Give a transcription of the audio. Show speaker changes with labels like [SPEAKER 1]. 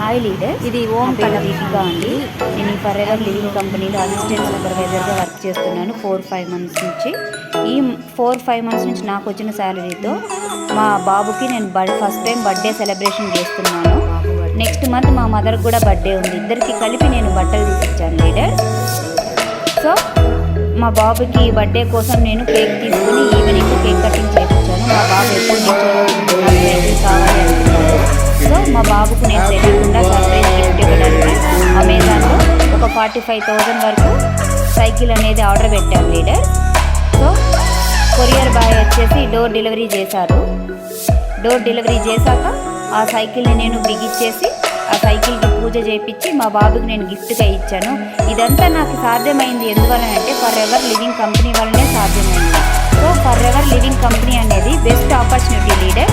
[SPEAKER 1] Hi leader, ఇది ఓం దీపిక అండి. నేను ఈ ఫర్ ఎవర్ లివింగ్ కంపెనీలో అసిస్టెంట్ సూపర్వైజర్గా వర్క్ చేస్తున్నాను 4-5 మంత్స్ నుంచి. ఈ 4-5 మంత్స్ నుంచి నాకు వచ్చిన శాలరీతో మా బాబుకి నేను ఫస్ట్ టైం బర్త్డే సెలబ్రేషన్ చేస్తున్నాను. నెక్స్ట్ మంత్ మా మదర్కి కూడా బర్త్డే ఉంది. ఇద్దరికి కలిపి నేను బట్టలు తీసిచ్చాను లీడర్. సో మా బాబుకి బర్త్డే కోసం నేను కేక్ తీసుకుని ఈవినింగ్ కేక్ కటింగ్ చేయించాను. మా బాబు ఎప్పుడు సైకిల్ కావాలి అనుకున్నాను. సో మా బాబుకు నేను తెలియకుండా సర్ప్రైజ్ గిఫ్ట్ ఇవ్వడానికి అమెజాన్లో ఒక 45,000 వరకు సైకిల్ అనేది ఆర్డర్ పెట్టాను లీడర్. సో కొరియర్ బాయ్ వచ్చేసి డోర్ డెలివరీ చేశారు. డోర్ డెలివరీ చేశాక ఆ సైకిల్ని నేను బిగిచ్చేసి ఆ సైకిల్కి పూజ చేయించి మా బాబుకి నేను గిఫ్ట్గా ఇచ్చాను. ఇదంతా నాకు సాధ్యమైంది ఎందువలనంటే ఫర్ ఎవర్ లివింగ్ కంపెనీ వల్లనే సాధ్యమైంది. So for ever living company అనేది బెస్ట్ ఆపర్చునిటీ లీడర్.